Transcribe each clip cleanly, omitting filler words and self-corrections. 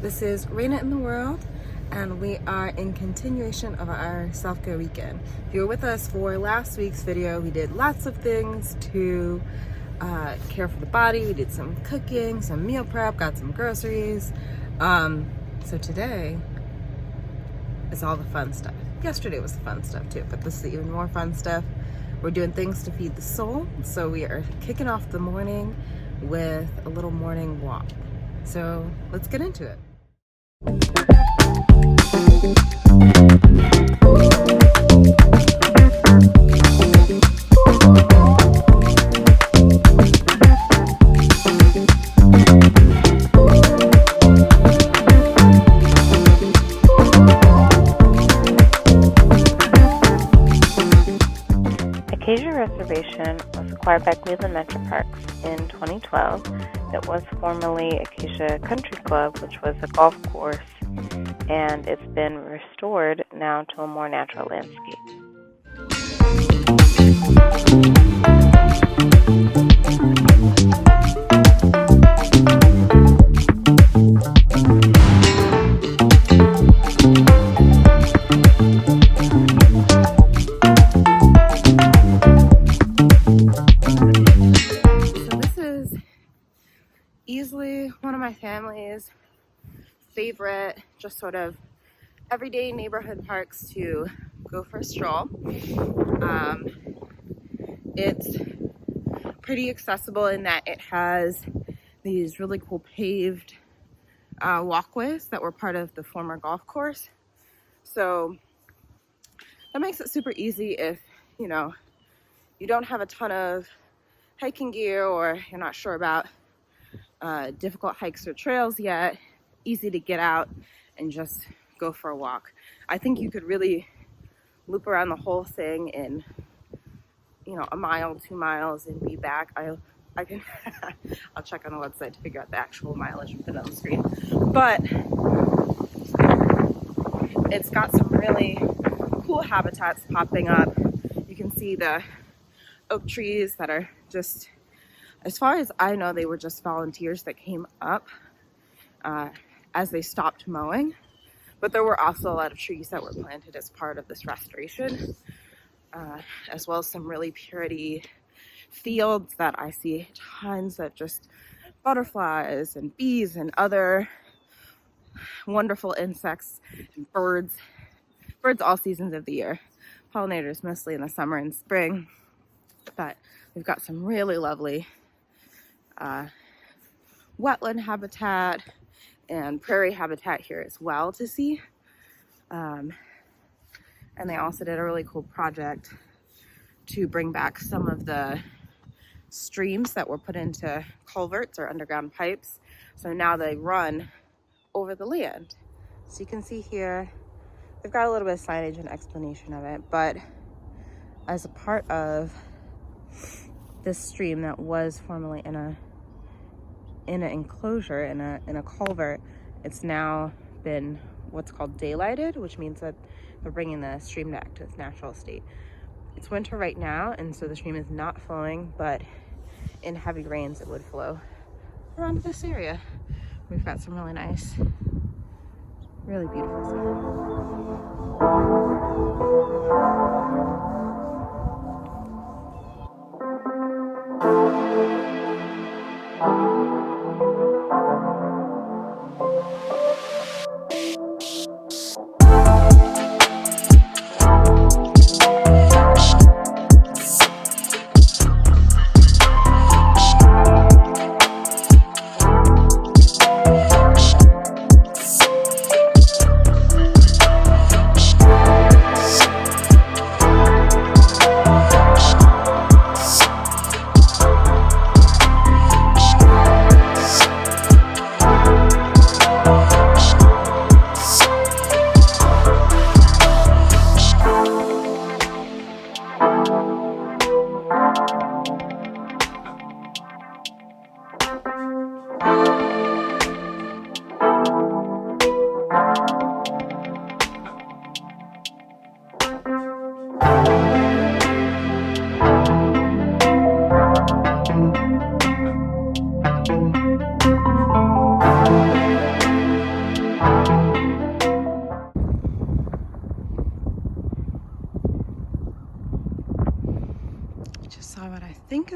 This is Raina in the World, and we are in continuation of our self-care weekend. If you were with us for last week's video, we did lots of things to care for the body. We did some cooking, some meal prep, got some groceries. So today is all the fun stuff. Yesterday was the fun stuff too, but this is even more fun stuff. We're doing things to feed the soul. So we are kicking off the morning with a little morning walk. So let's get into it. Acacia Reservation was acquired by Cleveland Metroparks in 2012. It was formerly Acacia Country Club, which was a golf course, and it's been restored now to a more natural landscape. Easily one of my family's favorite, just sort of everyday neighborhood parks to go for a stroll. It's pretty accessible in that it has these really cool paved walkways that were part of the former golf course. So that makes it super easy if, you don't have a ton of hiking gear or you're not sure about difficult hikes or trails yet. Easy to get out and just go for a walk. I think you could really loop around the whole thing in, a mile, 2 miles and be back. I can I'll check on the website to figure out the actual mileage and put it on the screen. But it's got some really cool habitats popping up. You can see the oak trees that are just, as far as I know, they were just volunteers that came up as they stopped mowing. But there were also a lot of trees that were planted as part of this restoration, as well as some really pretty fields that I see tons of just butterflies and bees and other wonderful insects and birds. Birds all seasons of the year. Pollinators mostly in the summer and spring. But we've got some really lovely wetland habitat and prairie habitat here as well to see. And they also did a really cool project to bring back some of the streams that were put into culverts or underground pipes. So now they run over the land. So you can see here, they've got a little bit of signage and explanation of it, but as a part of this stream that was formerly in an enclosure, in a culvert, it's now been what's called daylighted, which means that they're bringing the stream back to its natural state. It's winter right now, and so the stream is not flowing, but in heavy rains it would flow around this area. We've got some really nice, really beautiful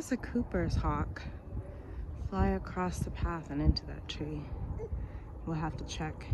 does a Cooper's hawk fly across the path and into that tree? We'll have to check.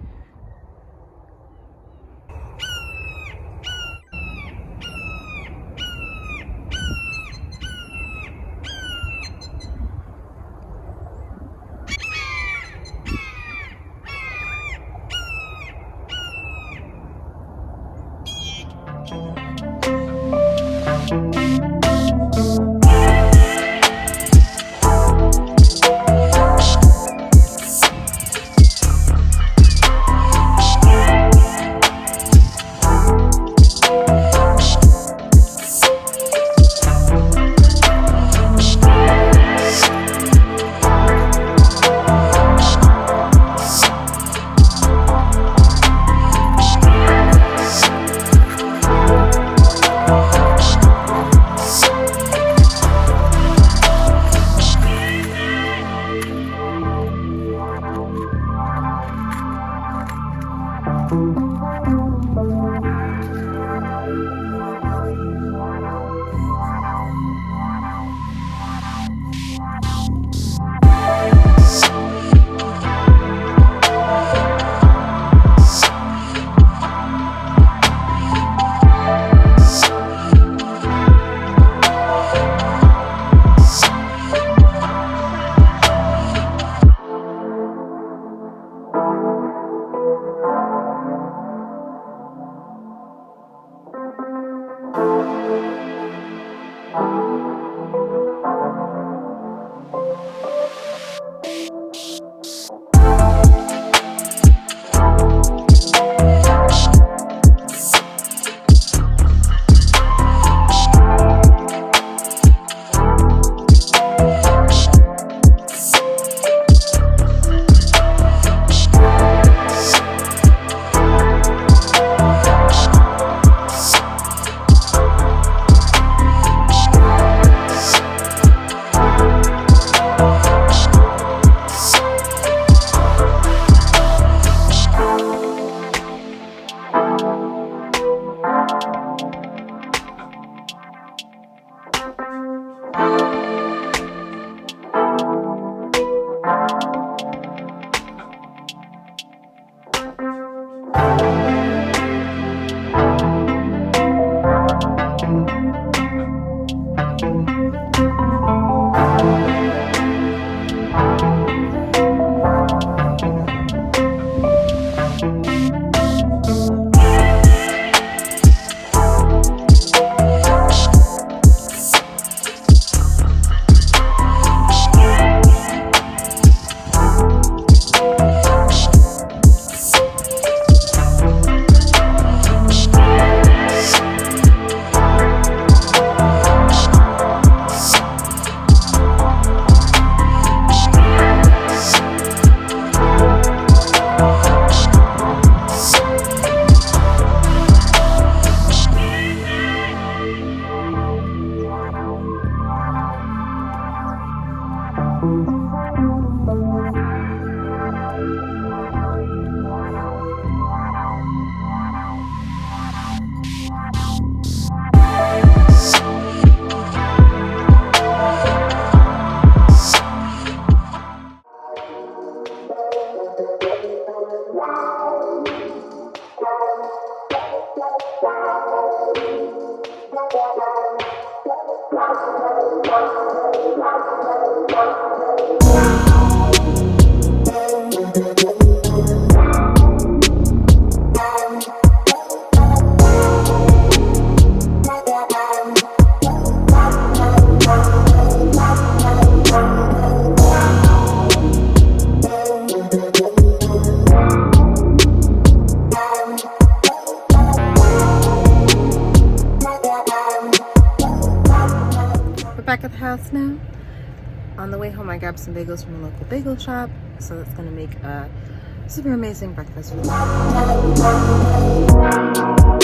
Back at the house now. On the way home, I grabbed some bagels from a local bagel shop, so that's gonna make a super amazing breakfast for me.